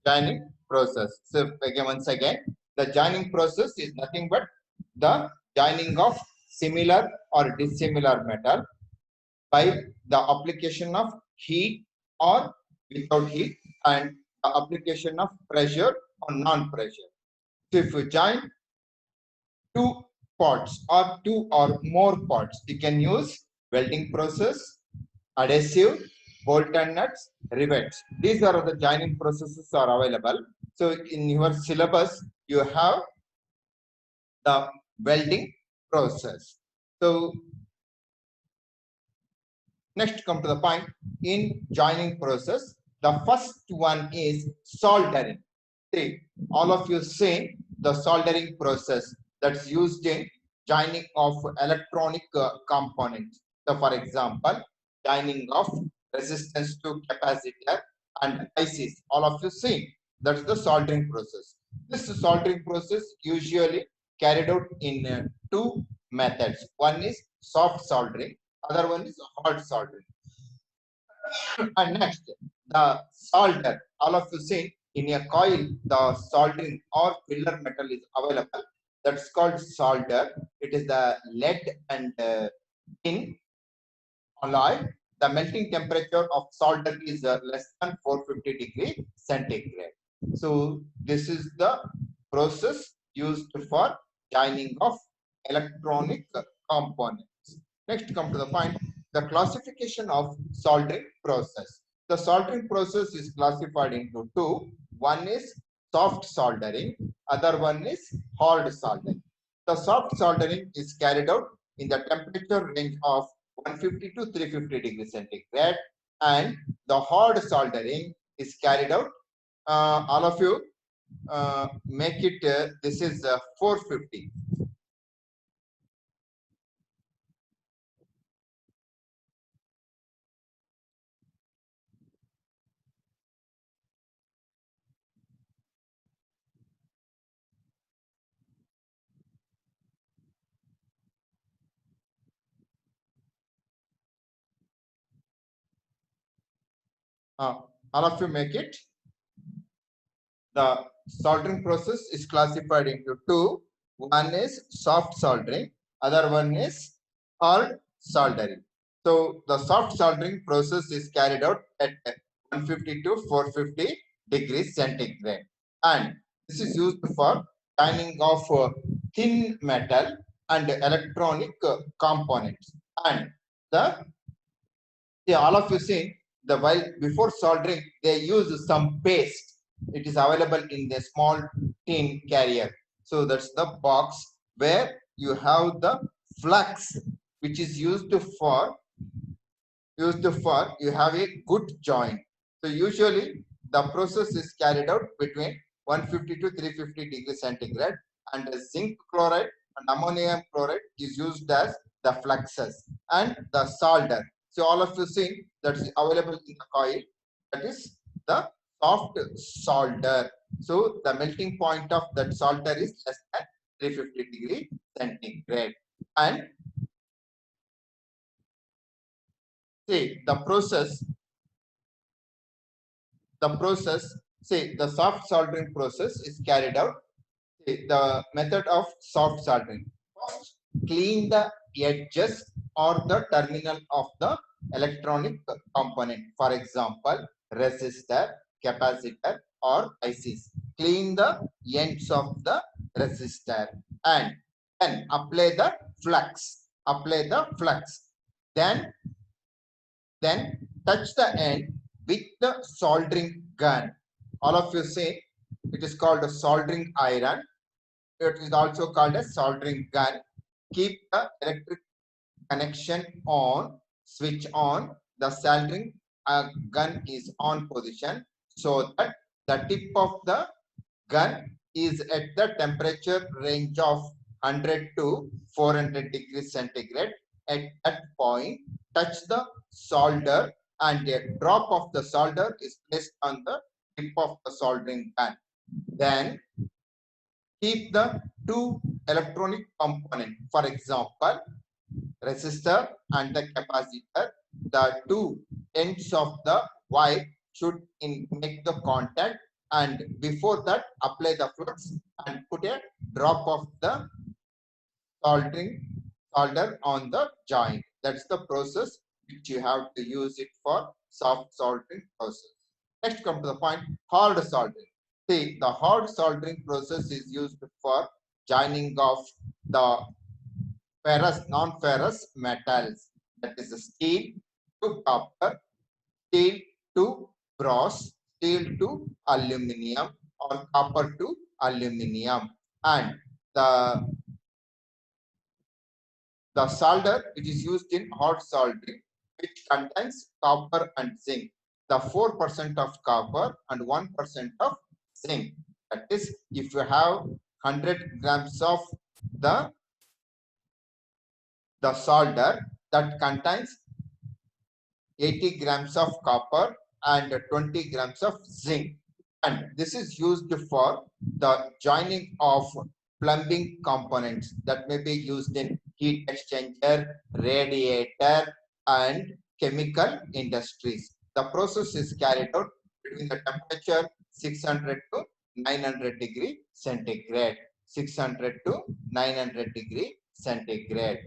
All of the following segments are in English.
joining process. So again, once again, the joining process is nothing but the joining of similar or dissimilar metal by the application of heat or without heat, and the application of pressure or non-pressure. So if you join two parts or two or more parts, you can use welding process, adhesive, bolt and nuts, rivets. These are the joining processes are available. So in your syllabus, you have the welding process. So next come to the point in joining process. The first one is soldering. See, all of you see the soldering process that's used in joining of electronic components. So for example, joining of resistance to capacitor and ICs. All of you see that's the soldering process. This soldering process usually carried out in two methods. One is soft soldering, other one is hard soldering. And next, the solder. All of you see in a coil, the soldering or filler metal is available. That's called solder. It is the lead and tin alloy. The melting temperature of solder is less than 450 degree centigrade. So this is the process used for joining of electronic components. Next, come to the point, the classification of soldering process. The soldering process is classified into two. One is soft soldering, other one is hard soldering. The soft soldering is carried out in the temperature range of 150 to 350 degrees centigrade, and the hard soldering is carried out. All of you make it. This is 450. All of you make it. The soldering process is classified into two. One is soft soldering, other one is hard soldering. So the soft soldering process is carried out at 150 to 450 degrees centigrade, and this is used for joining of thin metal and electronic components. And the all of you see the while before soldering they use some paste. It is available in the small tin carrier. So that's the box where you have the flux, which is used for you have a good joint. So usually the process is carried out between 150 to 350 degrees centigrade, and the zinc chloride and ammonium chloride is used as the fluxes and the solder. So all of you see that's available in the coil, that is the soft solder. So the melting point of that solder is less than 350 degree centigrade. And see the process say the soft soldering process is carried out. See, the method of soft soldering: first clean the edges or the terminal of the electronic component, for example resistor, capacitor or ICs. Clean the ends of the resistor and then apply the flux. Then touch the end with the soldering gun. All of you say it is called a soldering iron. It is also called a soldering gun. Keep the electric connection on, switch on. The soldering gun is on position so that the tip of the gun is at the temperature range of 100 to 400 degrees centigrade. At that point, touch the solder and a drop of the solder is placed on the tip of the soldering gun. Then keep the two electronic components, for example, resistor and the capacitor. The two ends of the wire should make the contact and before that apply the flux and put a drop of the soldering solder on the joint. That's the process which you have to use it for soft soldering process. Next come to the point, hard soldering. See, the hard soldering process is used for joining of the ferrous, non-ferrous metals. That is steel to copper, steel to brass, steel to aluminum, or copper to aluminum. And the solder which is used in hot soldering, which contains copper and zinc. The 4% of copper and 1% of zinc. That is, if you have 100 grams of the solder, that contains 80 grams of copper and 20 grams of zinc. And this is used for the joining of plumbing components that may be used in heat exchanger, radiator, and chemical industries. The process is carried out between the temperature 600 to 900 degree centigrade. 600 to 900 degree centigrade.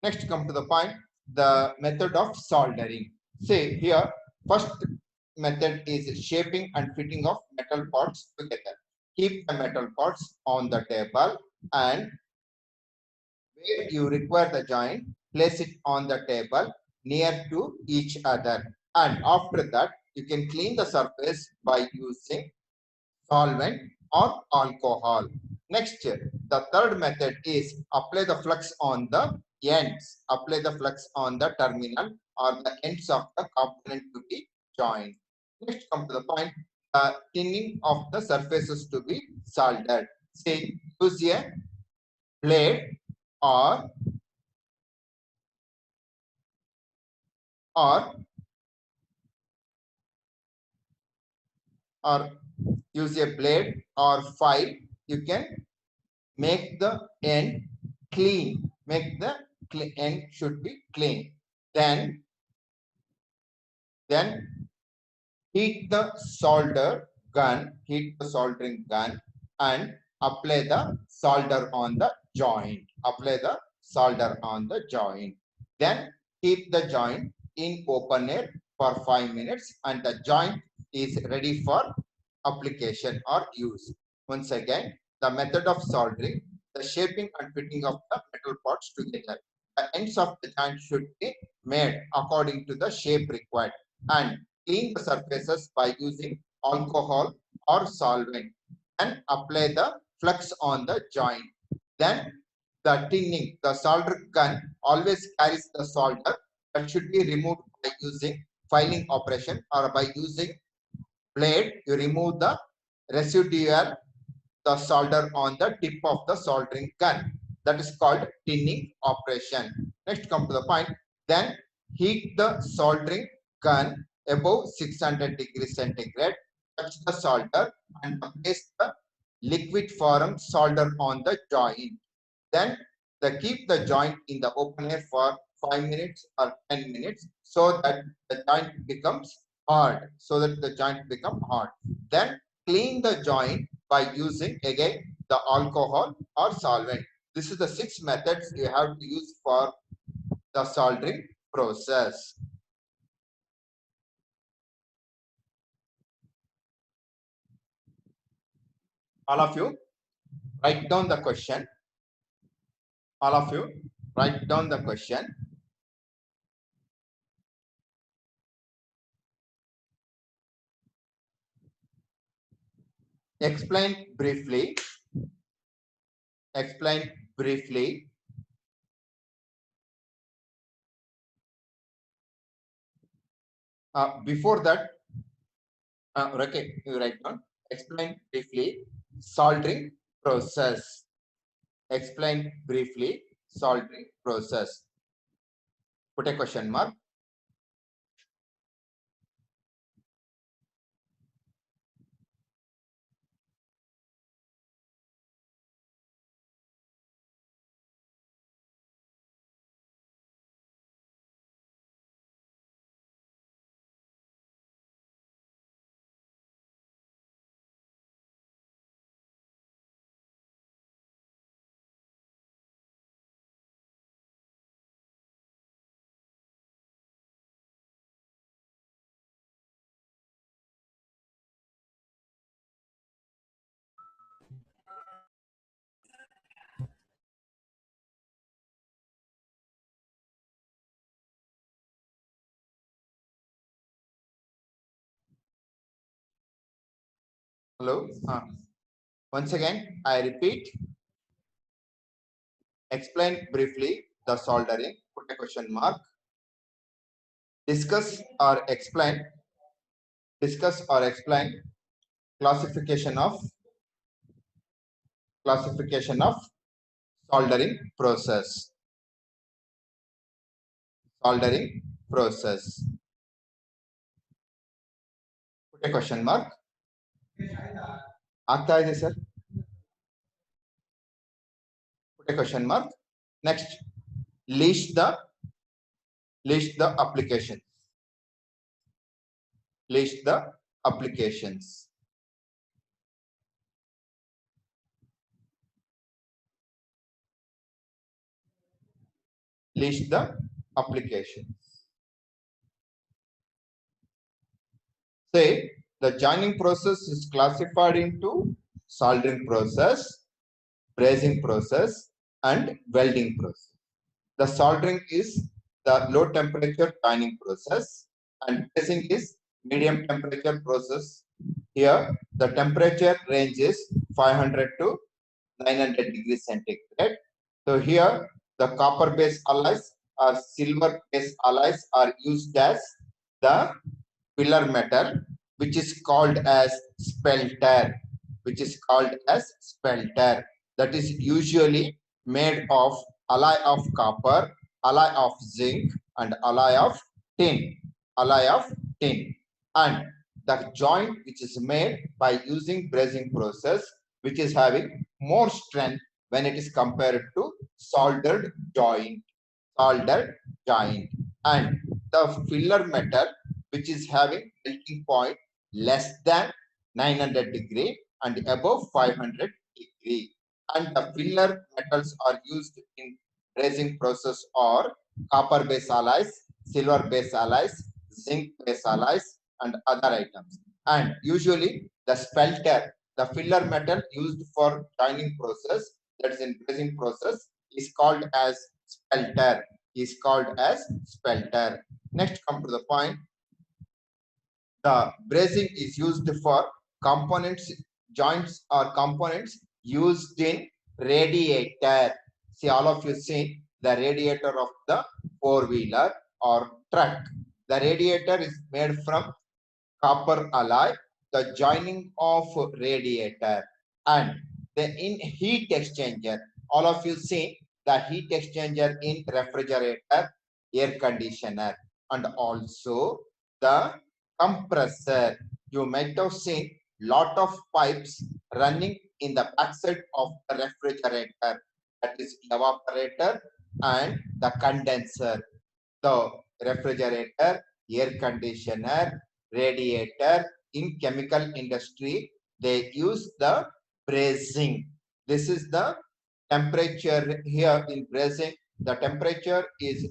Next, come to the point, the method of soldering. Say here, first method is shaping and fitting of metal parts together. Keep the metal parts on the table, and where you require the joint, place it on the table near to each other. And after that, you can clean the surface by using solvent or alcohol. Next, the third method is apply the flux on the ends. Apply the flux on the terminal or the ends of the component to be joined. Next, come to the point, thinning of the surfaces to be soldered. Say, use a blade or or or use a blade or file. You can make the end clean. Make the end should be clean. Then heat the soldering gun and apply the solder on the joint. Apply the solder on the joint. Then keep the joint in open air for 5 minutes and the joint is ready for application or use. Once again, the method of soldering, the shaping and fitting of the metal parts together. The ends of the joint should be made according to the shape required, and clean the surfaces by using alcohol or solvent, and apply the flux on the joint. Then the tinning, the solder gun always carries the solder that should be removed by using filing operation, or by using blade you remove the residual the solder on the tip of the soldering gun. That is called tinning operation. Next, come to the point. Then heat the soldering gun above 600 degrees centigrade. Touch the solder and place the liquid form solder on the joint. Then keep the joint in the open air for 5 minutes or 10 minutes so that the joint becomes hard. Then clean the joint by using again the alcohol or solvent. This is the 6 methods you have to use for the soldering process. All of you write down the question. All of you write down the question. Explain briefly. Explain briefly. Before that, okay, you write down. Explain briefly soldering process. Explain briefly soldering process. Put a question mark. Hello. Once again, I repeat, explain briefly the soldering, put a question mark, discuss or explain, classification of soldering process, soldering process, put a question mark. Aagta hai sir? Put a question mark. Next, list the applications. List the applications. List the applications. Say the joining process is classified into soldering process, brazing process, and welding process. The soldering is the low temperature joining process, and brazing is medium temperature process. Here, the temperature range is 500 to 900 degrees centigrade. So here, the copper-based alloys or silver-based alloys are used as the pillar metal, which is called as spelter, that is usually made of alloy of copper, alloy of zinc, and alloy of tin, and the joint which is made by using brazing process, which is having more strength when it is compared to soldered joint, and the filler metal which is having melting point less than 900 degree and above 500 degree, and the filler metals are used in brazing process or copper based alloys, silver based alloys, zinc based alloys, and other items. And usually the spelter, the filler metal used for joining process, that is in brazing process, is called as spelter, Next, come to the point. The brazing is used for components, joints or components used in radiator. See, all of you see the radiator of the four-wheeler or truck. The radiator is made from copper alloy, the joining of radiator, and the in heat exchanger. All of you see the heat exchanger in refrigerator, air conditioner, and also the compressor. You might have seen lot of pipes running in the backside of the refrigerator, that is evaporator and the condenser. The refrigerator, air conditioner, radiator, in chemical industry, they use the brazing. This is the temperature here in brazing. The temperature is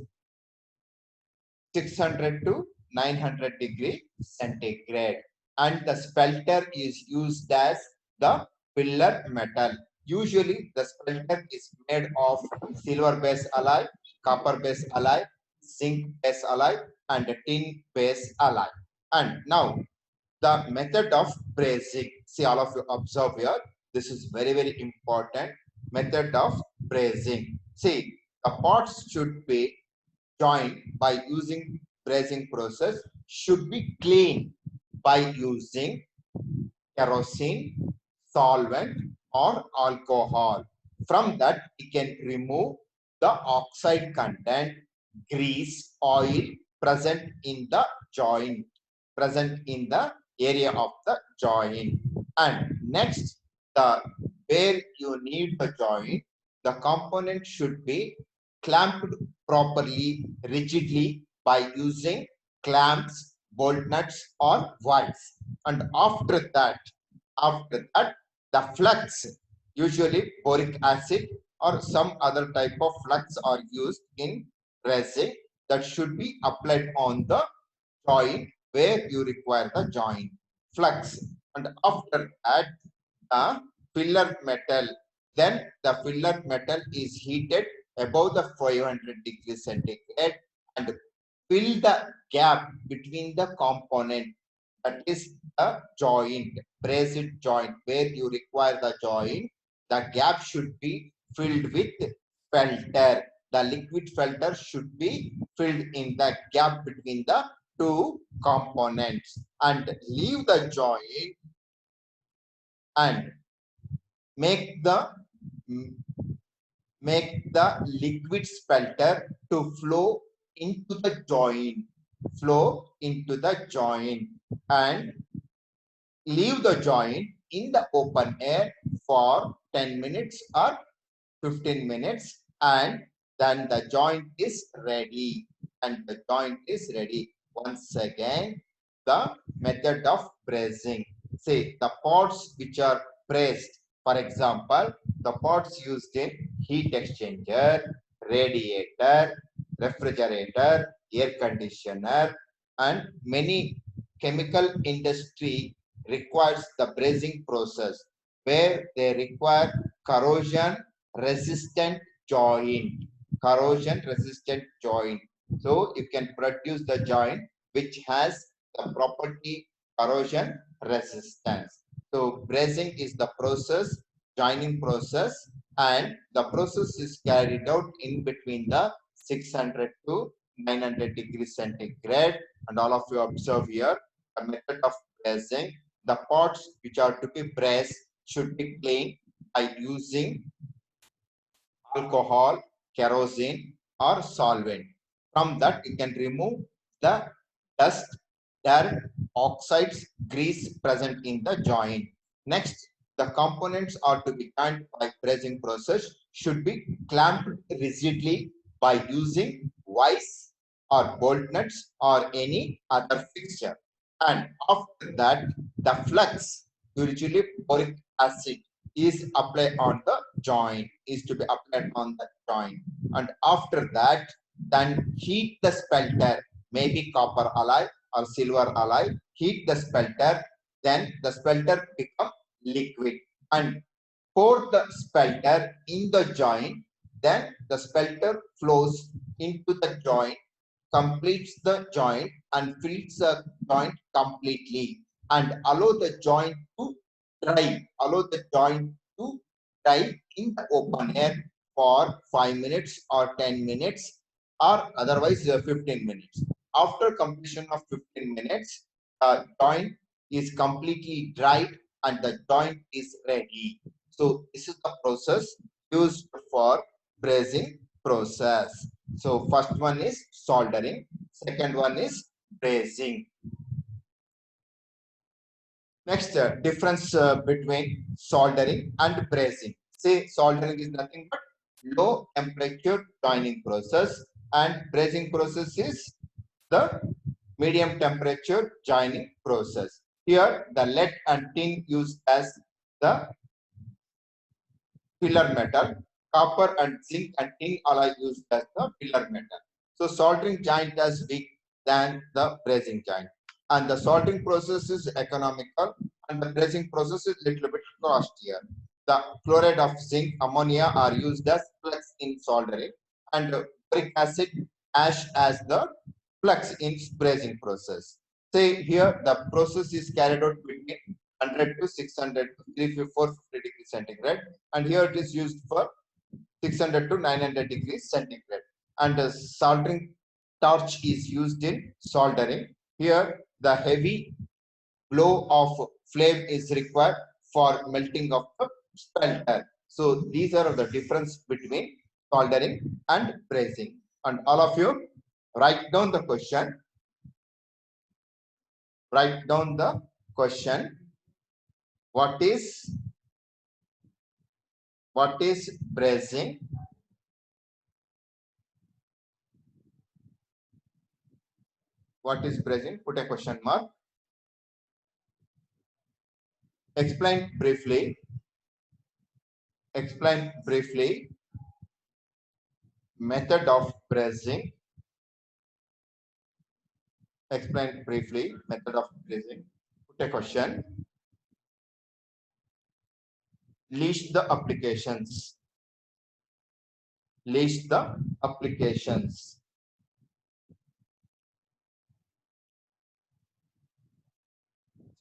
600 to 900 degree centigrade, and the spelter is used as the pillar metal. Usually the spelter is made of silver based alloy, copper based alloy, zinc based alloy, and tin based alloy. And now the method of brazing. See, all of you observe here. This is very, very important. Method of brazing. See, the parts should be joined by using brazing process, should be cleaned by using kerosene, solvent, or alcohol. From that, we can remove the oxide content, grease, oil present in the joint, present in the area of the joint. And next, the where you need the joint, the component should be clamped properly, rigidly by using clamps, bolt nuts, or valves. And after that, the flux, usually boric acid or some other type of flux are used in resin, that should be applied on the joint where you require the joint flux. And after that, the filler metal, then the filler metal is heated above the 500 degrees centigrade and fill the gap between the component, that is the joint, braced joint, where you require the joint, the gap should be filled with filter. The liquid filter should be filled in the gap between the two components, and leave the joint and make the liquid spelter to flow into the joint, and leave the joint in the open air for 10 minutes or 15 minutes, and then the joint is ready. Once again, the method of bracing. Say the pots which are braced, for example, the pots used in heat exchanger, radiator, refrigerator, air conditioner, and many chemical industry requires the bracing process, where they require corrosion resistant joint. So you can produce the joint which has the property corrosion resistance. So bracing is the process, joining process, and the process is carried out in between the 600 to 900 degrees centigrade. And all of you observe here the method of bracing. The pots which are to be braced should be cleaned by using alcohol, kerosene, or solvent. From that, you can remove the dust, dirt, oxides, grease present in the joint. Next, the components are to be joined by bracing process should be clamped rigidly by using vice or bolt nuts or any other fixture. And after that, the flux, usually boric acid, is applied on the joint, and after that, then heat the spelter, maybe copper alloy or silver alloy, heat the spelter, then the spelter become liquid, and pour the spelter in the joint, then the spelter flows into the joint, completes the joint and fills the joint completely, and allow the joint to dry in the open air for 5 minutes or 10 minutes, or otherwise 15 minutes. After completion of 15 minutes, the joint is completely dried and the joint is ready. So this is the process used for bracing process. So first one is soldering, second one is bracing. Next, difference between soldering and bracing. Say soldering is nothing but low temperature joining process, and bracing process is the medium temperature joining process. Here, the lead and tin used as the pillar metal, copper and zinc and tin alloy used as the pillar metal. So soldering joint is weak than the bracing joint, and the soldering process is economical, and the bracing process is little bit costlier. The chloride of zinc, ammonia are used as flux in soldering, and boric acid ash as the flux in bracing process. Say here the process is carried out between 100 to 600 to 450 degrees centigrade, and here it is used for 600 to 900 degrees centigrade. And the soldering torch is used in soldering. Here the heavy blow of flame is required for melting of the spelter. So these are the difference between soldering and bracing. And all of you write down the question. Write down the question. What is bracing? What is bracing? Put a question mark. Explain briefly. Explain briefly method of bracing. Explain briefly method of bracing. Put a question. List the applications. List the applications.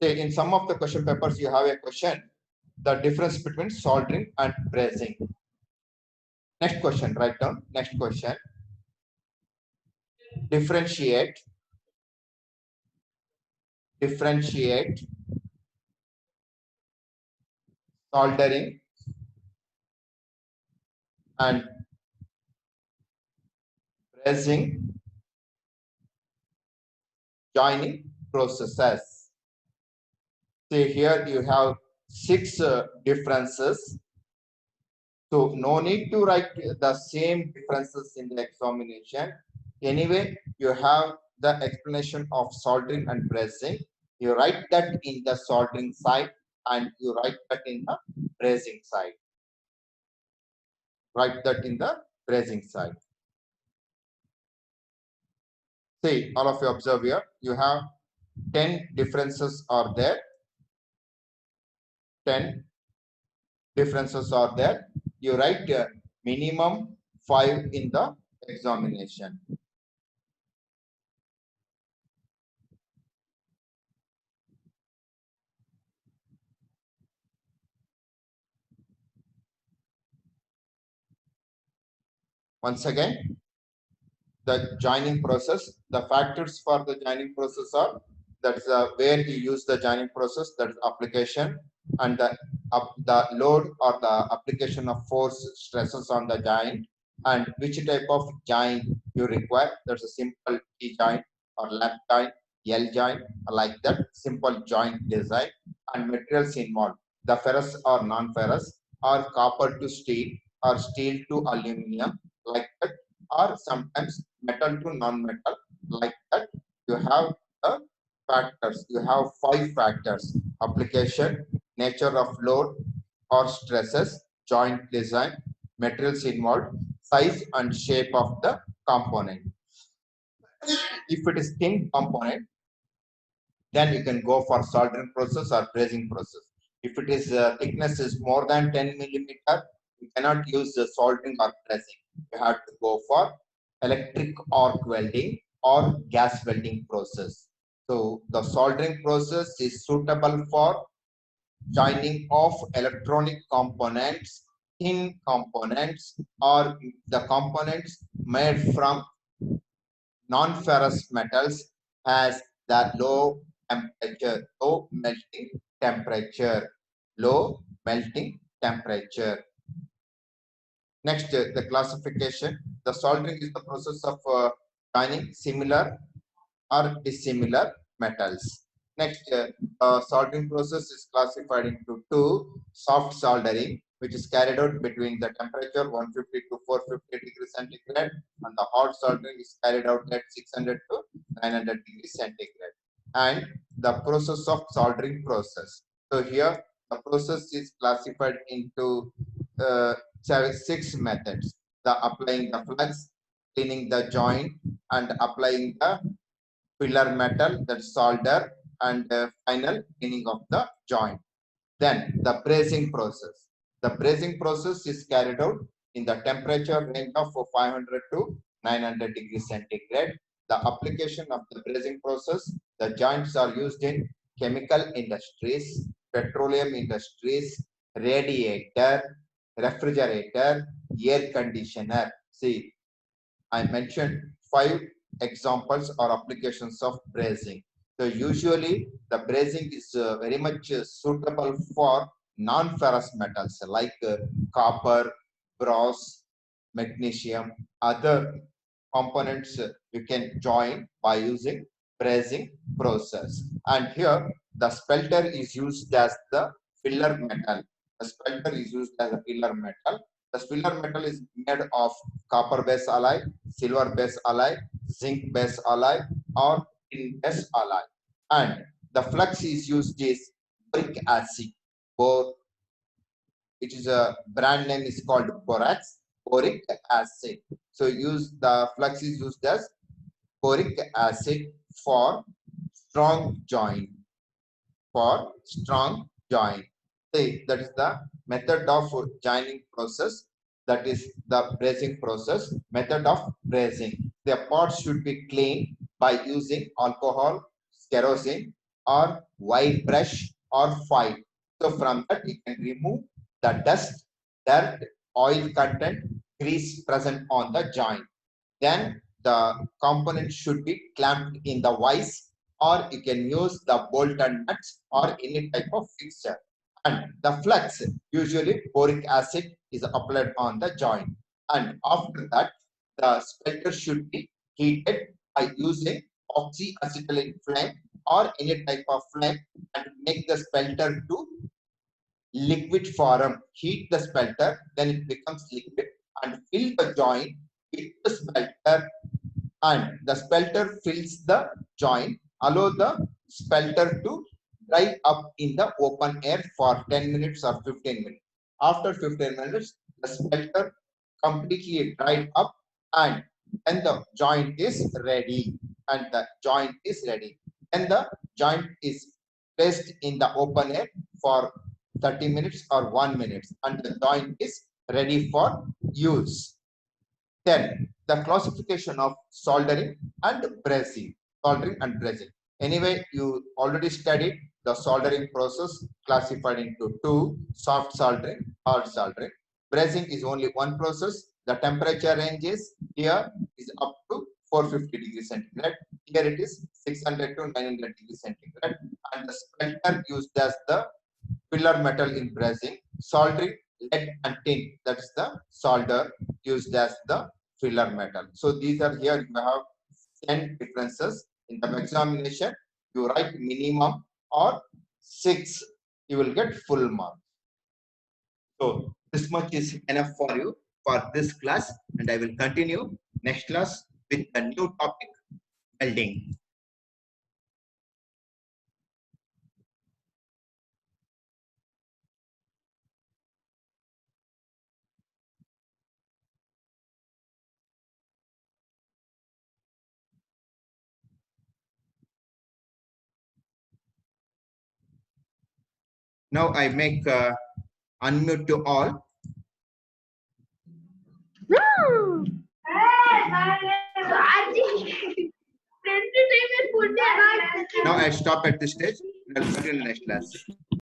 Say in some of the question papers, you have a question, the difference between soldering and brazing. Next question, write down. Next question, differentiate soldering and brazing joining processes. See here you have six differences. So no need to write the same differences in the examination. Anyway, you have the explanation of soldering and brazing. You write that in the soldering side and you write that in the brazing side. Write that in the brazing side. See, all of you observe here, you have 10 differences are there. 10 differences are there. You write minimum 5 in the examination. Once again, the joining process, the factors for the joining process are, that's where you use the joining process, that's application, and the load or the application of force stresses on the joint, and which type of joint you require. There's a simple T joint or lap joint, L joint, like that simple joint design, and materials involved, the ferrous or non-ferrous, or copper to steel, or steel to aluminum, like that, or sometimes metal to non-metal, like that. You have the factors. You have 5 factors: application, nature of load or stresses, joint design, materials involved, size and shape of the component. If it is thin component, then you can go for soldering process or brazing process. If it is thickness is more than 10 millimeter, you cannot use the soldering or brazing. You have to go for electric arc welding or gas welding process. So the soldering process is suitable for joining of electronic components, thin components, or the components made from non-ferrous metals has the low temperature, low melting temperature, low melting temperature. Next, the classification. The soldering is the process of joining similar or dissimilar metals. Next, soldering process is classified into two: soft soldering, which is carried out between the temperature 150 to 450 degrees centigrade, and the hot soldering is carried out at 600 to 900 degrees centigrade. And the process of soldering process. So here, the process is classified into 6 methods: the applying the flux, cleaning the joint, and applying the filler metal, that solder, and final cleaning of the joint. Then the brazing process. The brazing process is carried out in the temperature range of 500 to 900 degrees centigrade. The application of the brazing process, the joints are used in chemical industries, petroleum industries, radiator, refrigerator, air conditioner. See, I mentioned 5 examples or applications of brazing. So usually the brazing is very much suitable for non-ferrous metals like copper, brass, magnesium, other components you can join by using brazing process. And here the spelter is used as the filler metal. The spelter is used as a filler metal. The filler metal is made of copper base alloy, silver base alloy, zinc base alloy, or tin base alloy. And the flux is used is boric acid, or which is a brand name is called borax, boric acid. So use the flux is used as boric acid for strong joint, for strong joint. See, that is the method of joining process. That is the brazing process. Method of brazing. The parts should be cleaned by using alcohol, kerosene, or wire brush or foil. So from that you can remove the dust, dirt, oil content, grease present on the joint. Then the component should be clamped in the vise, or you can use the bolt and nuts or any type of fixture. And the flux, usually boric acid is applied on the joint. And after that, the spelter should be heated by using oxyacetylene flame or any type of flame and make the spelter to liquid form. Heat the spelter, then it becomes liquid and fill the joint with the spelter, and the spelter fills the joint. Allow the spelter to dry up in the open air for 10 minutes or 15 minutes. After 15 minutes, the spelter completely dried up, and then the joint is ready. And the joint is ready. Then the joint is placed in the open air for 30 minutes or 1 minute, and the joint is ready for use. Then the classification of soldering and brazing. Soldering and brazing. Anyway, you already studied the soldering process classified into two: soft soldering, hard soldering. Brazing is only one process. The temperature range is here is up to 450 degrees centigrade. Here it is 600 to 900 degrees centigrade. And the spelter used as the pillar metal in brazing. Soldering, lead and tin, that's the solder used as the filler metal. So these are here you have 10 differences. In the examination, you write minimum or 6, you will get full mark. So this much is enough for you for this class, and I will continue next class with a new topic, welding. Now I make unmute to all. Now I stop at this stage and I'll continue in the next class.